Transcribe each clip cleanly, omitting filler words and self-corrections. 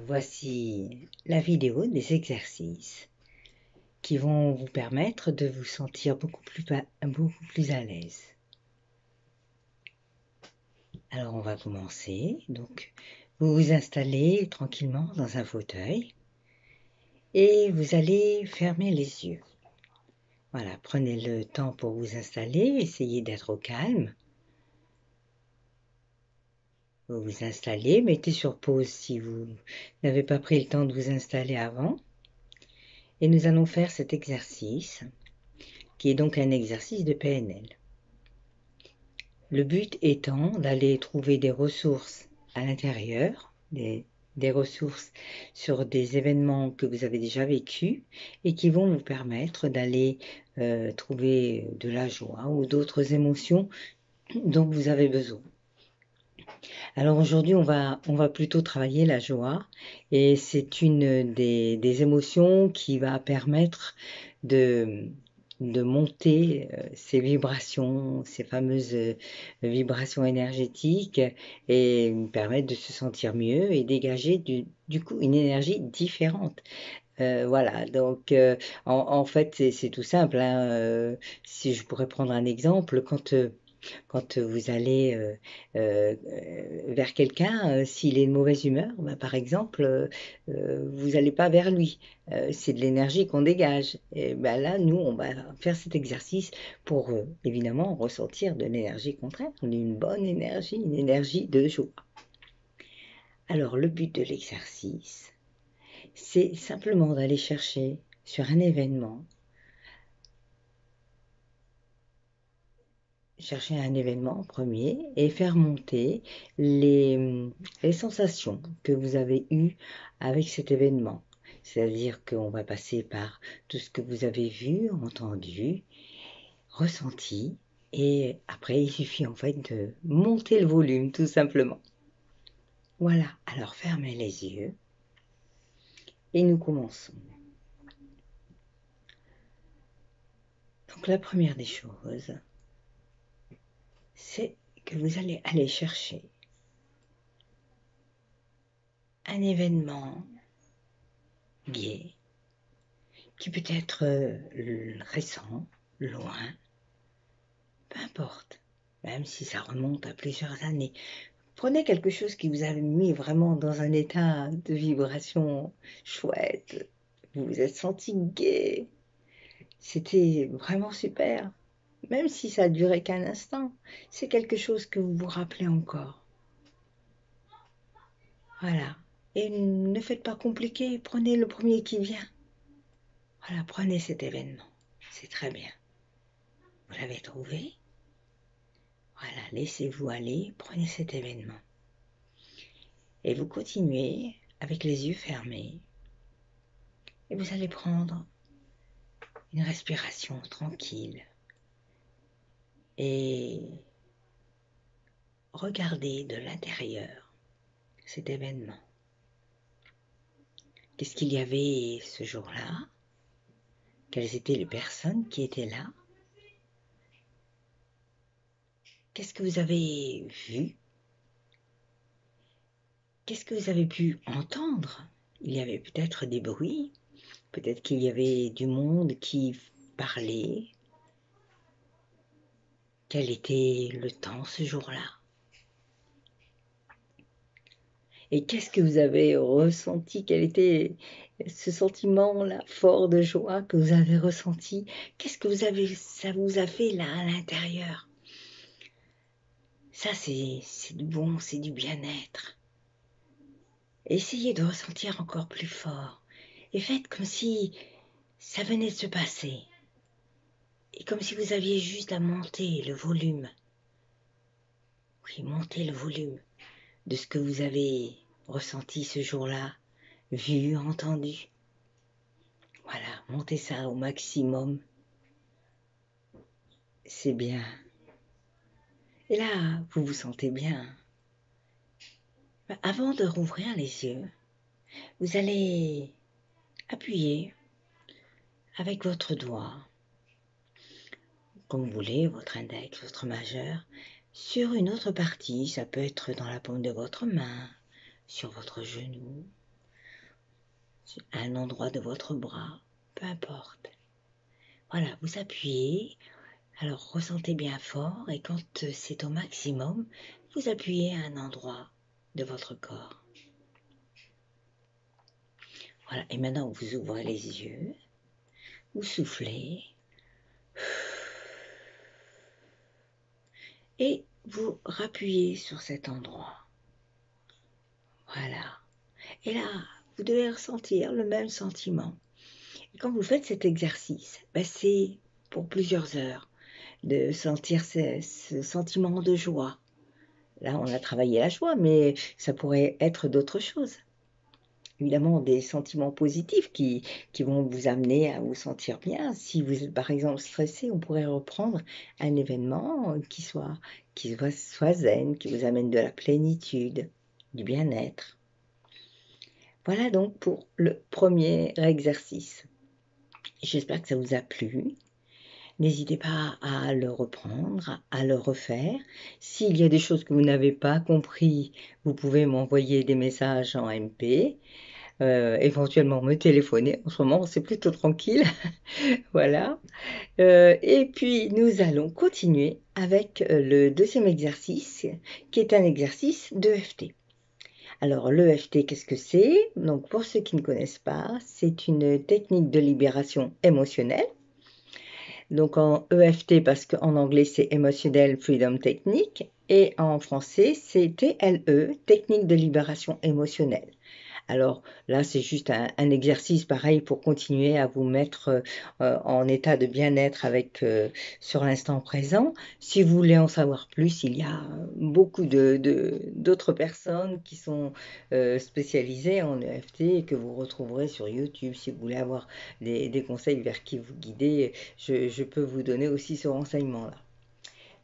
Voici la vidéo des exercices qui vont vous permettre de vous sentir beaucoup plus à l'aise. Alors, on va commencer. Donc, vous vous installez tranquillement dans un fauteuil et vous allez fermer les yeux. Voilà, prenez le temps pour vous installer, essayez d'être au calme. Vous vous installez, mettez sur pause si vous n'avez pas pris le temps de vous installer avant. Et nous allons faire cet exercice, qui est donc un exercice de PNL. Le but étant d'aller trouver des ressources à l'intérieur, des ressources sur des événements que vous avez déjà vécus et qui vont vous permettre d'aller trouver de la joie ou d'autres émotions dont vous avez besoin. Alors aujourd'hui, on va plutôt travailler la joie et c'est une des émotions qui va permettre de monter ces vibrations, ces fameuses vibrations énergétiques et permettre de se sentir mieux et dégager du coup une énergie différente. Voilà, donc en fait c'est tout simple, hein, si je pourrais prendre un exemple, quand vous allez vers quelqu'un, s'il est de mauvaise humeur, bah, par exemple, vous n'allez pas vers lui. C'est de l'énergie qu'on dégage. Et bah, là, nous, on va faire cet exercice pour évidemment ressentir de l'énergie contraire, une bonne énergie, une énergie de joie. Alors, le but de l'exercice, c'est simplement d'aller chercher sur un événement, chercher un événement en premier et faire monter les sensations que vous avez eues avec cet événement. C'est-à-dire qu'on va passer par tout ce que vous avez vu, entendu, ressenti, et après il suffit en fait de monter le volume tout simplement. Voilà, alors fermez les yeux et nous commençons. Donc la première des choses, c'est que vous allez aller chercher un événement gai qui peut être récent, loin, peu importe, même si ça remonte à plusieurs années. Prenez quelque chose qui vous a mis vraiment dans un état de vibration chouette, vous vous êtes senti gai, c'était vraiment super, même si ça a duré qu'un instant, c'est quelque chose que vous vous rappelez encore. Voilà, et ne faites pas compliqué, prenez le premier qui vient. Voilà, prenez cet événement, c'est très bien. Vous l'avez trouvé? Voilà, laissez-vous aller, prenez cet événement. Et vous continuez avec les yeux fermés. Et vous allez prendre une respiration tranquille. Et regardez de l'intérieur cet événement. Qu'est-ce qu'il y avait ce jour-là? Quelles étaient les personnes qui étaient là? Qu'est-ce que vous avez vu? Qu'est-ce que vous avez pu entendre? Il y avait peut-être des bruits, peut-être qu'il y avait du monde qui parlait. Quel était le temps ce jour-là? Et qu'est-ce que vous avez ressenti? Quel était ce sentiment-là fort de joie que vous avez ressenti? Qu'est-ce que ça vous a fait là à l'intérieur? Ça, c'est du bon, c'est du bien-être. Essayez de ressentir encore plus fort et faites comme si ça venait de se passer et comme si vous aviez juste à monter le volume. Oui, montez le volume de ce que vous avez ressenti ce jour-là, vu, entendu. Voilà, montez ça au maximum. C'est bien. Et là, vous vous sentez bien. Avant de rouvrir les yeux, vous allez appuyer avec votre doigt, comme vous voulez, votre index, votre majeur, sur une autre partie. Ça peut être dans la paume de votre main, sur votre genou, à un endroit de votre bras, peu importe. Voilà, vous appuyez. Alors ressentez bien fort et quand c'est au maximum, vous appuyez à un endroit de votre corps. Voilà, et maintenant vous ouvrez les yeux, vous soufflez et vous rappuyez sur cet endroit. Voilà. Et là, vous devez ressentir le même sentiment. Et quand vous faites cet exercice, c'est pour plusieurs heures de sentir ce sentiment de joie. Là, on a travaillé la joie, mais ça pourrait être d'autres choses. Évidemment, des sentiments positifs qui vont vous amener à vous sentir bien. Si vous êtes par exemple stressé, on pourrait reprendre un événement qui soit zen, qui vous amène de la plénitude, du bien-être. Voilà donc pour le premier exercice. J'espère que ça vous a plu. N'hésitez pas à le reprendre, à le refaire. S'il y a des choses que vous n'avez pas compris, vous pouvez m'envoyer des messages en MP. Éventuellement me téléphoner. En ce moment, c'est plutôt tranquille. Voilà. Et puis, nous allons continuer avec le deuxième exercice, qui est un exercice d'EFT. Alors, l'EFT, qu'est-ce que c'est? Donc, pour ceux qui ne connaissent pas, c'est une technique de libération émotionnelle. Donc, en EFT, parce qu'en anglais, c'est Emotional Freedom Technique, et en français, c'est TLE, Technique de libération émotionnelle. Alors là, c'est juste un exercice pareil pour continuer à vous mettre en état de bien-être sur l'instant présent. Si vous voulez en savoir plus, il y a beaucoup d'autres personnes qui sont spécialisées en EFT et que vous retrouverez sur YouTube. Si vous voulez avoir des conseils vers qui vous guider, je peux vous donner aussi ce renseignement-là.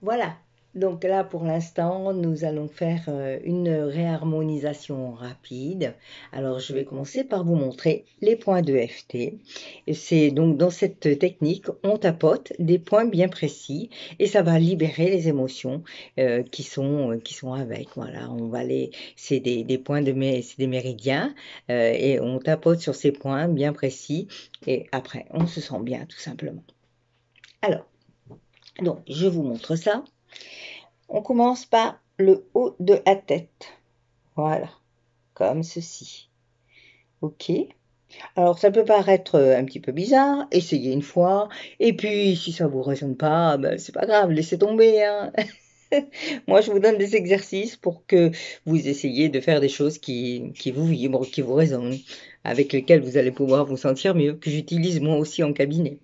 Voilà. Donc là, pour l'instant, nous allons faire une réharmonisation rapide. Alors, je vais commencer par vous montrer les points d'EFT. C'est donc dans cette technique, on tapote des points bien précis et ça va libérer les émotions qui sont avec. Voilà, c'est des points c'est des méridiens et on tapote sur ces points bien précis et après, on se sent bien tout simplement. Alors, donc, je vous montre ça. On commence par le haut de la tête. Voilà, comme ceci. Ok. Alors, ça peut paraître un petit peu bizarre. Essayez une fois. Et puis, si ça ne vous résonne pas, c'est pas grave, laissez tomber. Hein. Moi, je vous donne des exercices pour que vous essayiez de faire des choses qui vous vibrent, qui vous résonnent, avec lesquelles vous allez pouvoir vous sentir mieux, que j'utilise moi aussi en cabinet.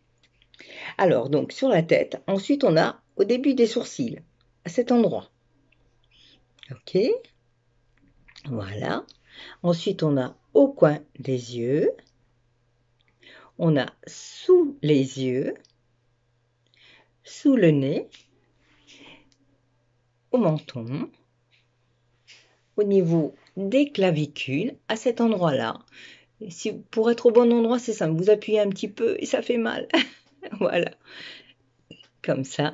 Alors, donc, sur la tête. Ensuite, on a au début des sourcils, à cet endroit. Ok. Voilà. Ensuite, on a au coin des yeux. On a sous les yeux, sous le nez, au menton, au niveau des clavicules, à cet endroit-là. Pour être au bon endroit, c'est simple. Vous appuyez un petit peu et ça fait mal. Voilà. Comme ça.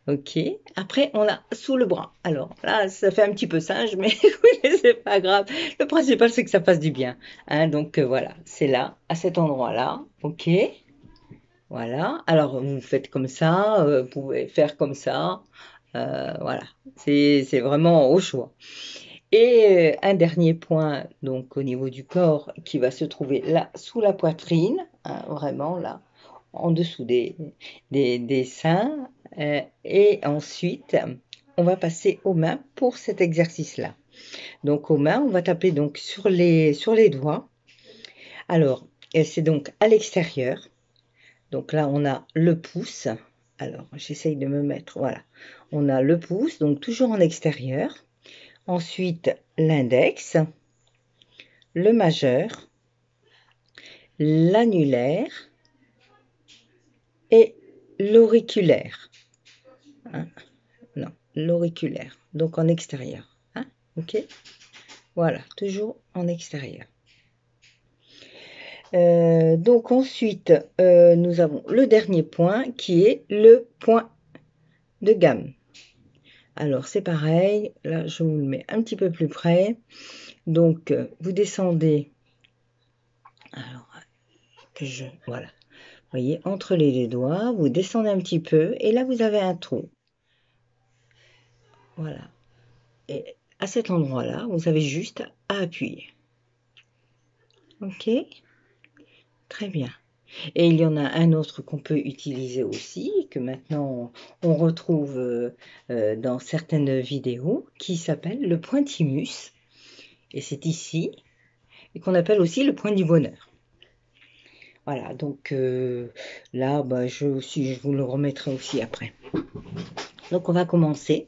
Ok. Après, on a sous le bras. Alors là, ça fait un petit peu singe, mais c'est pas grave. Le principal, c'est que ça fasse du bien. Hein, donc voilà, c'est là, à cet endroit-là. Ok. Voilà. Alors vous faites comme ça, vous pouvez faire comme ça. Voilà. C'est vraiment au choix. Et un dernier point, donc au niveau du corps, qui va se trouver là, sous la poitrine, hein, vraiment là, en dessous des seins. Et ensuite, on va passer aux mains pour cet exercice-là. Donc aux mains, on va taper donc sur les doigts. Alors, c'est donc à l'extérieur. Donc là, on a le pouce. Alors, j'essaye de me mettre, voilà. On a le pouce, donc toujours en extérieur. Ensuite, l'index, le majeur, l'annulaire et l'auriculaire. Hein? Non, l'auriculaire, donc en extérieur. Hein? Ok? Voilà, toujours en extérieur. Donc ensuite, nous avons le dernier point qui est le point de gamme. Alors, c'est pareil. Là, je vous le mets un petit peu plus près. Donc, vous descendez. Alors, voilà. Vous voyez, entre les deux doigts, vous descendez un petit peu. Et là, vous avez un trou. Voilà. Et à cet endroit-là, vous avez juste à appuyer. OK? Très bien. Et il y en a un autre qu'on peut utiliser aussi, que maintenant on retrouve dans certaines vidéos, qui s'appelle le pointimus. Et c'est ici, et qu'on appelle aussi le point du bonheur. Voilà, donc là, bah, je vous le remettrai aussi après. Donc on va commencer.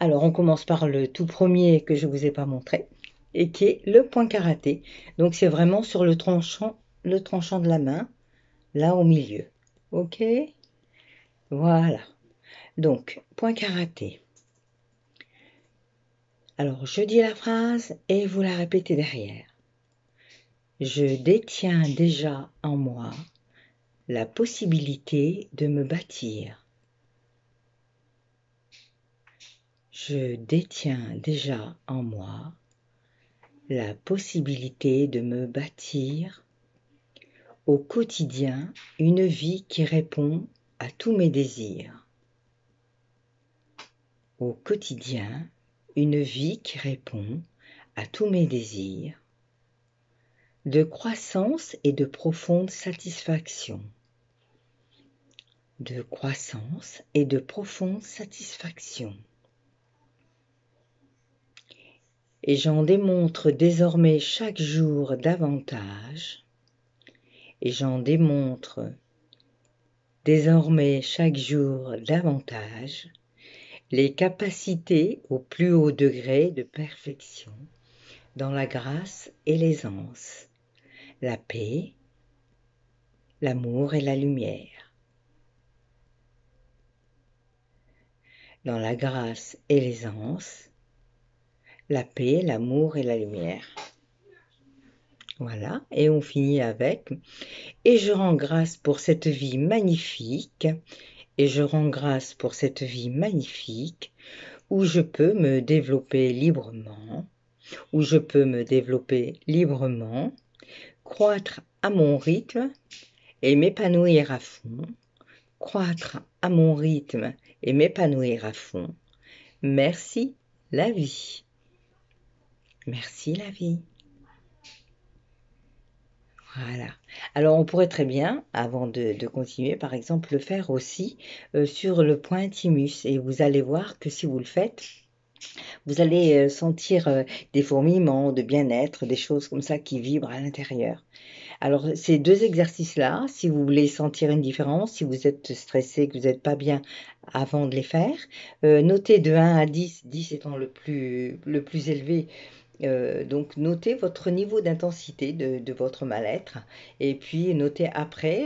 Alors on commence par le tout premier que je ne vous ai pas montré, et qui est le point karaté. Donc c'est vraiment sur le tranchant de la main, là au milieu. OK? Voilà. Donc, point karaté. Alors, je dis la phrase et vous la répétez derrière. Je détiens déjà en moi la possibilité de me bâtir. Je détiens déjà en moi la possibilité de me bâtir au quotidien une vie qui répond à tous mes désirs. Au quotidien, une vie qui répond à tous mes désirs, de croissance et de profonde satisfaction. De croissance et de profonde satisfaction. Et j'en démontre désormais chaque jour davantage. Et j'en démontre désormais chaque jour davantage les capacités au plus haut degré de perfection dans la grâce et l'aisance, la paix, l'amour et la lumière. Dans la grâce et l'aisance, la paix, l'amour et la lumière. Voilà, et on finit avec « Et je rends grâce pour cette vie magnifique, et je rends grâce pour cette vie magnifique, où je peux me développer librement, où je peux me développer librement, croître à mon rythme et m'épanouir à fond, croître à mon rythme et m'épanouir à fond. Merci la vie. Merci la vie. » Voilà. Alors, on pourrait très bien, avant de continuer, par exemple, le faire aussi sur le point thymus. Et vous allez voir que si vous le faites, vous allez sentir des fourmillements, de bien-être, des choses comme ça qui vibrent à l'intérieur. Alors, ces deux exercices-là, si vous voulez sentir une différence, si vous êtes stressé, que vous n'êtes pas bien avant de les faire, notez de 1 à 10, 10 étant le plus élevé. Donc, notez votre niveau d'intensité de votre mal-être et puis notez après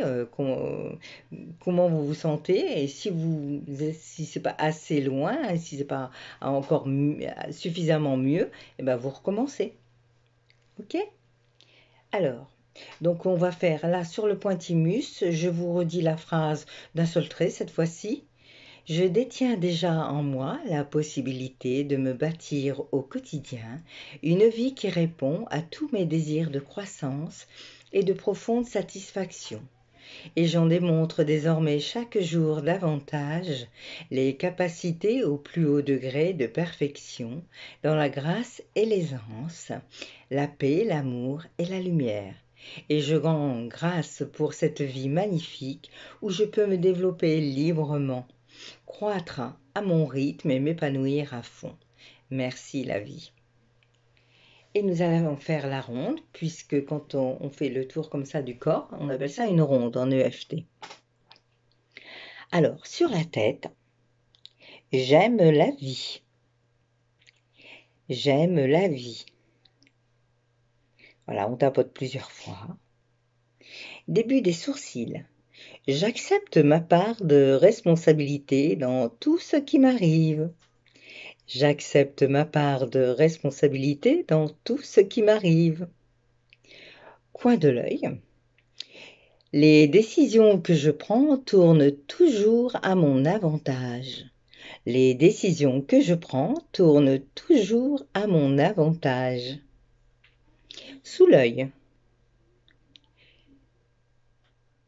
comment vous vous sentez et si c'est pas assez loin, si c'est pas encore suffisamment mieux, et ben vous recommencez. OK? Alors, donc on va faire là sur le pointimus, je vous redis la phrase d'un seul trait cette fois-ci. Je détiens déjà en moi la possibilité de me bâtir au quotidien une vie qui répond à tous mes désirs de croissance et de profonde satisfaction. Et j'en démontre désormais chaque jour davantage les capacités au plus haut degré de perfection dans la grâce et l'aisance, la paix, l'amour et la lumière. Et je rends grâce pour cette vie magnifique où je peux me développer librement, croître à mon rythme et m'épanouir à fond. Merci la vie. Et nous allons faire la ronde, puisque quand on fait le tour comme ça du corps, on appelle ça une ronde en EFT. Alors, sur la tête, j'aime la vie. J'aime la vie. Voilà, on tapote plusieurs fois. Début des sourcils. J'accepte ma part de responsabilité dans tout ce qui m'arrive. J'accepte ma part de responsabilité dans tout ce qui m'arrive. Coin de l'œil. Les décisions que je prends tournent toujours à mon avantage. Les décisions que je prends tournent toujours à mon avantage. Sous l'œil.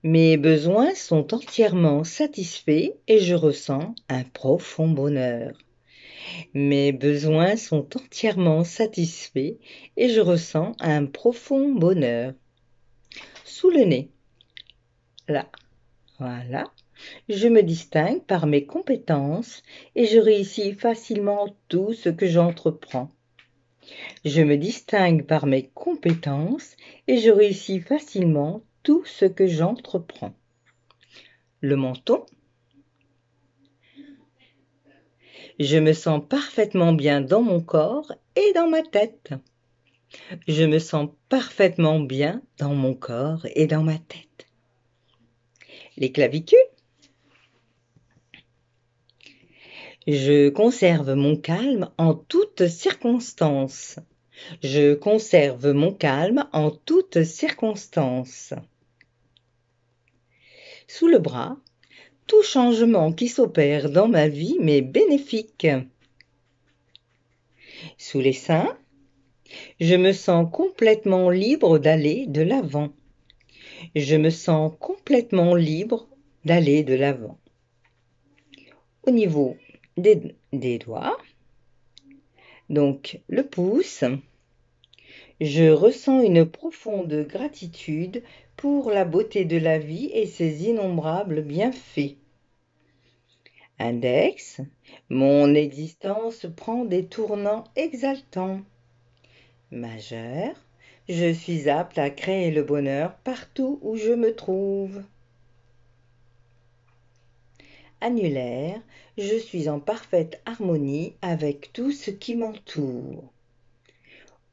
Mes besoins sont entièrement satisfaits et je ressens un profond bonheur. Mes besoins sont entièrement satisfaits et je ressens un profond bonheur. Sous le nez. Là, voilà. Je me distingue par mes compétences et je réussis facilement tout ce que j'entreprends. Je me distingue par mes compétences et je réussis facilement tout ce que j'entreprends. Le menton. Je me sens parfaitement bien dans mon corps et dans ma tête. Je me sens parfaitement bien dans mon corps et dans ma tête. Les clavicules. Je conserve mon calme en toutes circonstances. Je conserve mon calme en toutes circonstances. Sous le bras, tout changement qui s'opère dans ma vie m'est bénéfique. Sous les seins, je me sens complètement libre d'aller de l'avant. Je me sens complètement libre d'aller de l'avant. Au niveau des doigts, donc le pouce, je ressens une profonde gratitude pour la beauté de la vie et ses innombrables bienfaits. Index, mon existence prend des tournants exaltants. Majeur, je suis apte à créer le bonheur partout où je me trouve. Annulaire, je suis en parfaite harmonie avec tout ce qui m'entoure.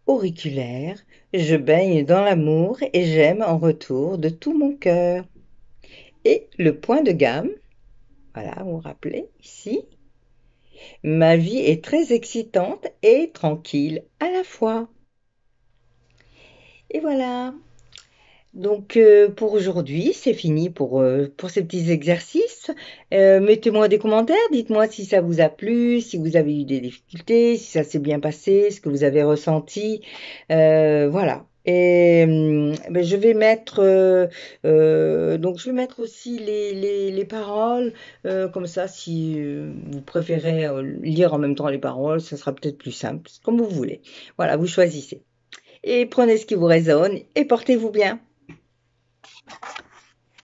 Auriculaire, je baigne dans l'amour et j'aime en retour de tout mon cœur. Et le point de gamme, voilà, vous vous rappelez, ici. Ma vie est très excitante et tranquille à la fois. Et voilà. Donc pour aujourd'hui, c'est fini pour ces petits exercices. Mettez-moi des commentaires, dites-moi si ça vous a plu, si vous avez eu des difficultés, si ça s'est bien passé, ce que vous avez ressenti. Voilà. Et ben, je vais mettre donc je vais mettre aussi les paroles comme ça si vous préférez lire en même temps les paroles, ça sera peut-être plus simple, comme vous voulez. Voilà, vous choisissez. Et prenez ce qui vous résonne et portez-vous bien.